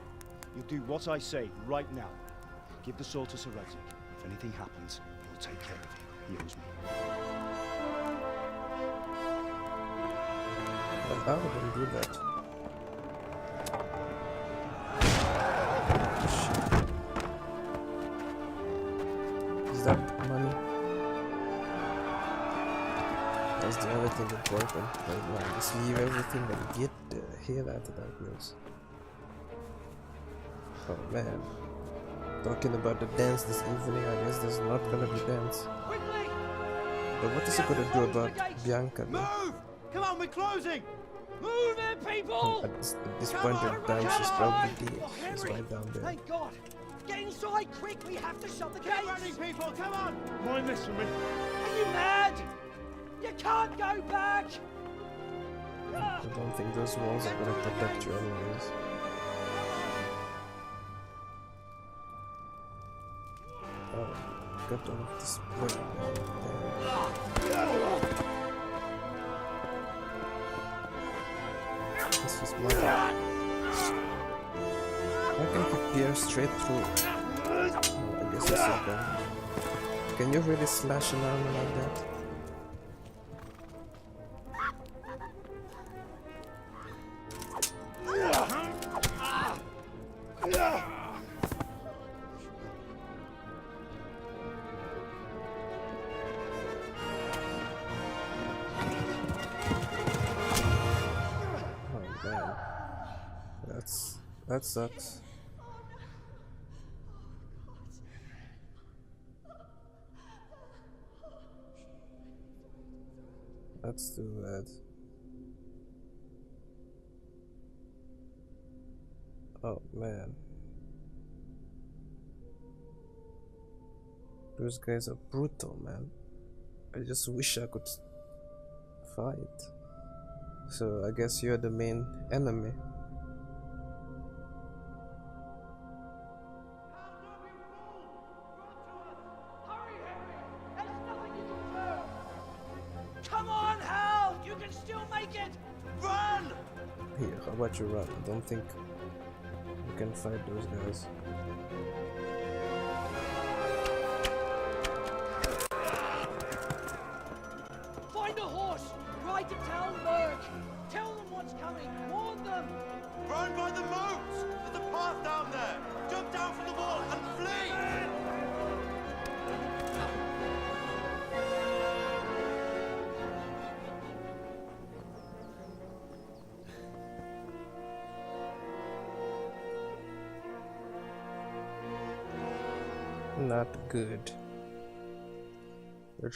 You'll do what I say right now. Give the sword to Sir Radzik. If anything happens, he'll take care of you. He owes me. Well, I wouldn't do that. Is that money? That's the only thing important right now. Just leave everything and get the hell out of that place. Oh man. Talking about the dance this evening, I guess there's not gonna be dance. But what is he gonna do about Bianca though? Move! Come on, we're closing! Move it, people! At this point in time, she's probably dead. She's right down there. Thank God! Get inside, quick! We have to shut the gates! Get running, people! Come on! Mind this for me. Are you mad? You can't go back! I don't think those walls are gonna protect you anyways. Oh, got all of this wood there. This is mine. I can hit Pierre straight through. Oh, I guess it's okay. Can you really slash an armor like that? That sucks. That's too bad. Oh man. Those guys are brutal, man. I just wish I could fight. So I guess you're the main enemy. How about you run? I don't think you can fight those guys. Find a horse! Ride to town, Merc! Tell them what's coming! Warn them! Run by the moats! There's a path down there! Jump down from the wall and flee! Not good.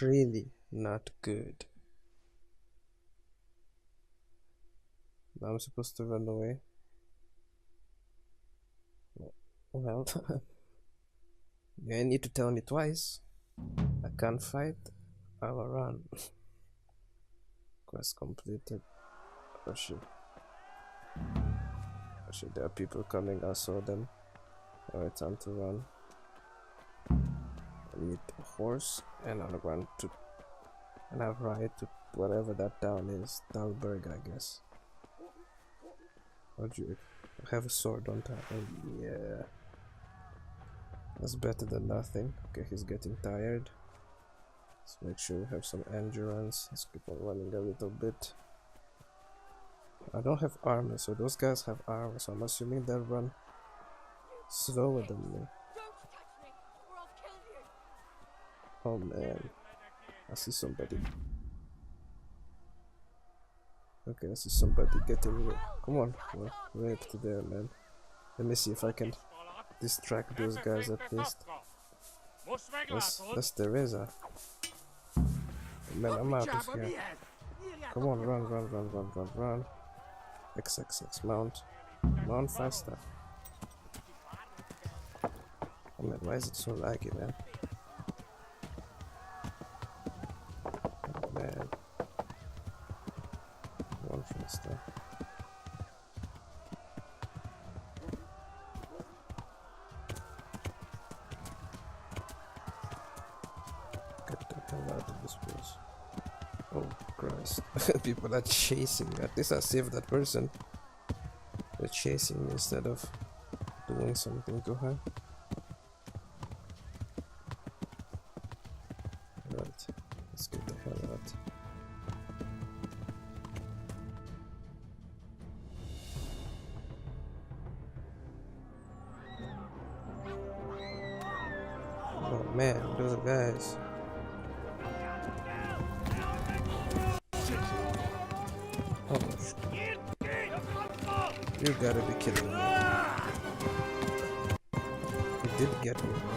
Really not good. Now I'm supposed to run away. Well, you need to tell me twice. I can't fight. I will run. Quest completed. Oh shit. Oh shit, there are people coming. I saw them. Alright, time to run. I need a horse and I'll run to and I'll ride to whatever that town is. Dalberg, I guess. What do you I have a sword, don't I? Oh, yeah. That's better than nothing. Okay, he's getting tired. Let's make sure we have some endurance. Let's keep on running a little bit. I don't have armor, so those guys have armor, so I'm assuming they'll run slower than me. Oh man, I see somebody. Okay, I see somebody getting. Come on, well, right up to there, man. Let me see if I can distract those guys at least. That's Teresa. Man, I'm out of here. Come on, run, run, run, run, run, run. XXX, mount. Mount faster. Oh man, why is it so laggy, man? Oh man. Run faster. Get the hell out of this place. Oh Christ. People are chasing me. At least I saved that person. They're chasing me instead of doing something to her. Right. Let's get the hell out. Oh man, those guys. Oh, you gotta be kidding me. He did get me, bro.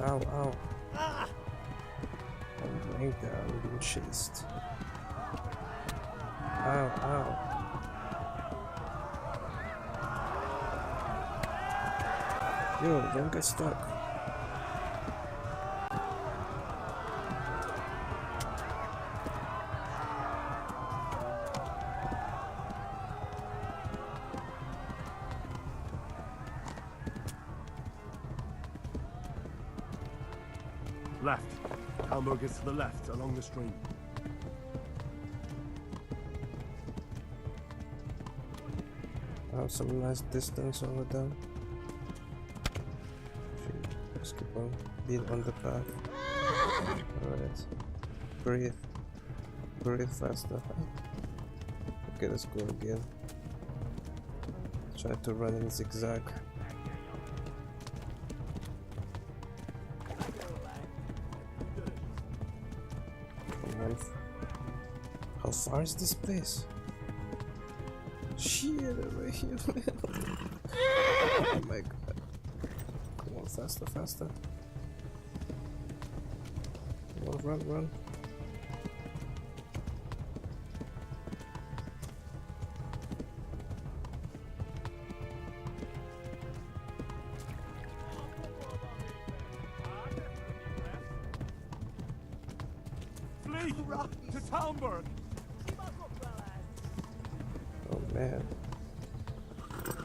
Ow, ow. I'm going down, I'm being chased. Ow, ow. Yo, don't get stuck. Left. Hamburg is to the left, along the stream. I have some nice distance over them. Just keep on being on the path. Alright. Breathe. Breathe faster. Okay, let's go again. Try to run in zigzag. How far is this place? Shit, over here. Oh my god. Come on, faster, faster. Come on, run, run. Flee to Talmberg. Oh man.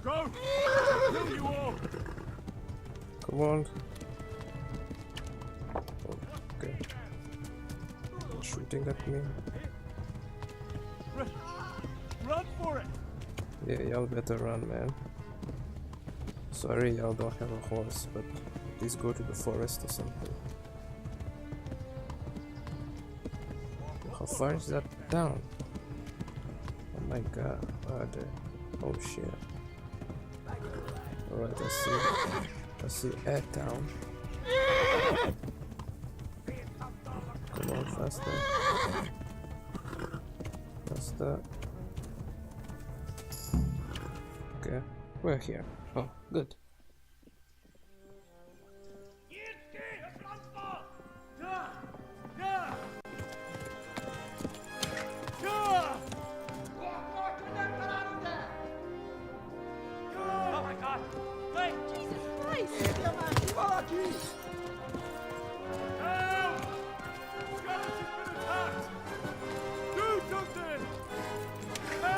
Go! Kill you all! Come on. Okay. They're shooting at me. Run for it! Yeah, y'all better run, man. Sorry, y'all don't have a horse, but please go to the forest or something. How far is that down? Oh my god, oh shit. Alright, I see Ed town. Come on, faster. Faster. Okay, we're here. Oh, good.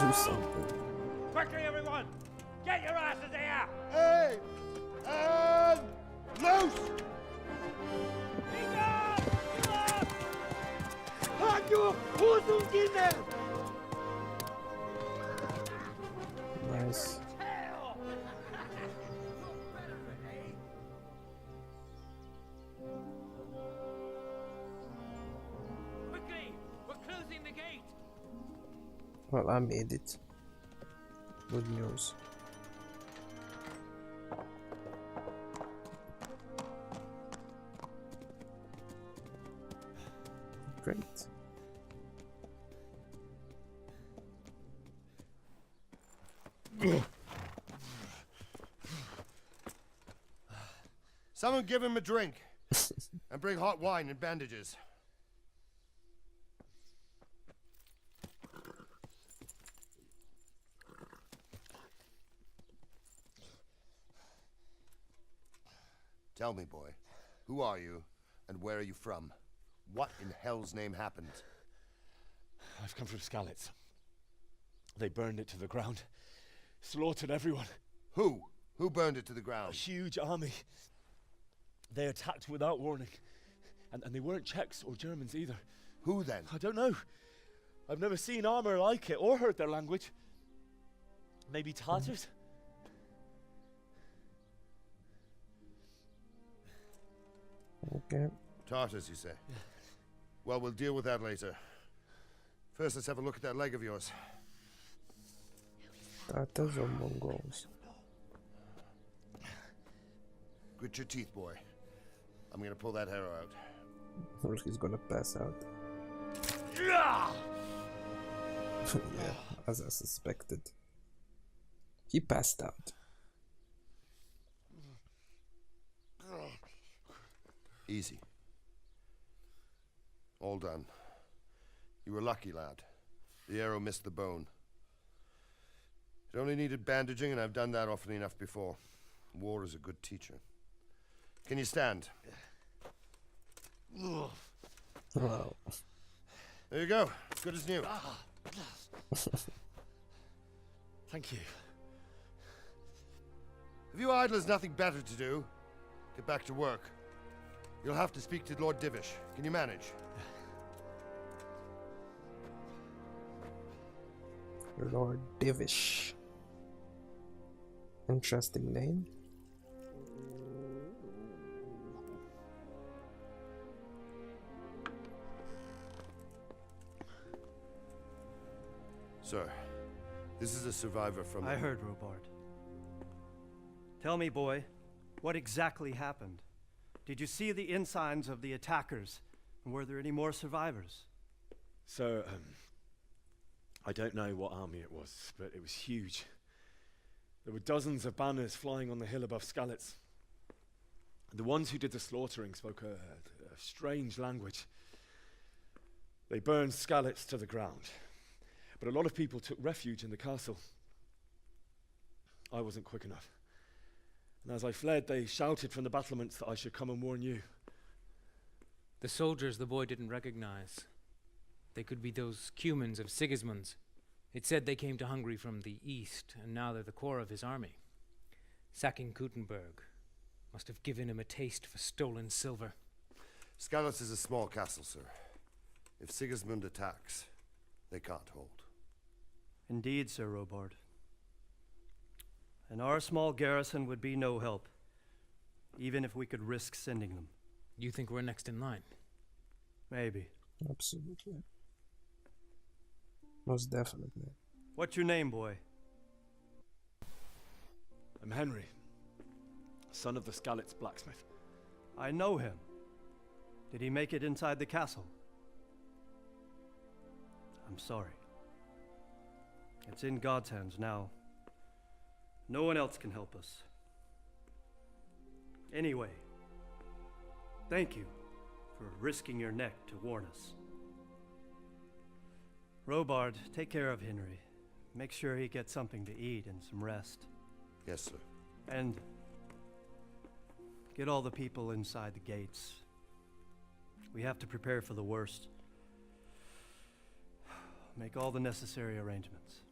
do something. Quickly, everyone! Get your asses here! Hey! And loose! Nice. Quickly! We're closing the gate! Well, I made it. Good news. Great. Someone give him a drink. And bring hot wine and bandages. Tell me, boy, who are you and where are you from? What in hell's name happened? I've come from Skalitz. They burned it to the ground. Slaughtered everyone. Who? Who burned it to the ground? A huge army. They attacked without warning. And they weren't Czechs or Germans either. Who then? I don't know. I've never seen armor like it or heard their language. Maybe Tartars? Okay. Tartars, you say? Well, we'll deal with that later. First, let's have a look at that leg of yours. Tartars or Mongols? Grit your teeth, boy. I'm gonna pull that arrow out. Or he's gonna pass out. Yeah, as I suspected. He passed out. Easy. All done. You were lucky, lad. The arrow missed the bone. It only needed bandaging, and I've done that often enough before. War is a good teacher. Can you stand? Wow. There you go. Good as new. Thank you. Have you idlers nothing better to do? Get back to work. You'll have to speak to Lord Divish. Can you manage? Lord Divish. Interesting name. Sir, this is a survivor from... I heard, Robard. Tell me, boy, what exactly happened? Did you see the ensigns of the attackers? And were there any more survivors? So, I don't know what army it was, but it was huge. There were dozens of banners flying on the hill above Skalitz. The ones who did the slaughtering spoke a strange language. They burned Skalitz to the ground. But a lot of people took refuge in the castle. I wasn't quick enough. And as I fled, they shouted from the battlements that I should come and warn you. The soldiers the boy didn't recognize. They could be those Cumans of Sigismund's. It said they came to Hungary from the east, and now they're the core of his army. Sacking Kuttenberg must have given him a taste for stolen silver. Skalitz is a small castle, sir. If Sigismund attacks, they can't hold. Indeed, Sir Robard. And our small garrison would be no help, even if we could risk sending them. You think we're next in line? Maybe. Absolutely. Most definitely. What's your name, boy? I'm Henry, son of the Skalitz blacksmith. I know him. Did he make it inside the castle? I'm sorry. It's in God's hands now. No one else can help us. Anyway, thank you for risking your neck to warn us. Robard, take care of Henry. Make sure he gets something to eat and some rest. Yes, sir. And get all the people inside the gates. We have to prepare for the worst. Make all the necessary arrangements.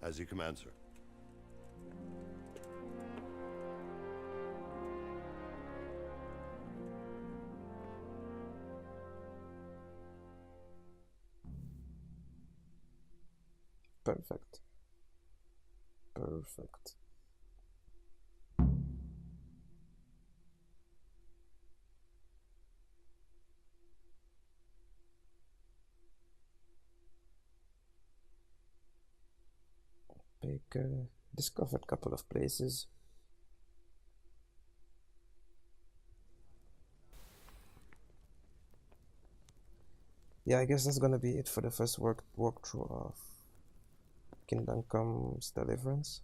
As you command, sir. Perfect. Perfect. Baker discovered a couple of places. Yeah, I guess that's gonna be it for the first walkthrough of Kingdom Comes Deliverance.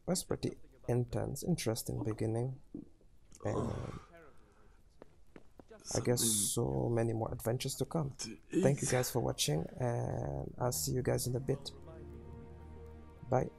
Was pretty intense, interesting beginning, and I guess so many more adventures to come. Thank you guys for watching, and I'll see you guys in a bit. Bye.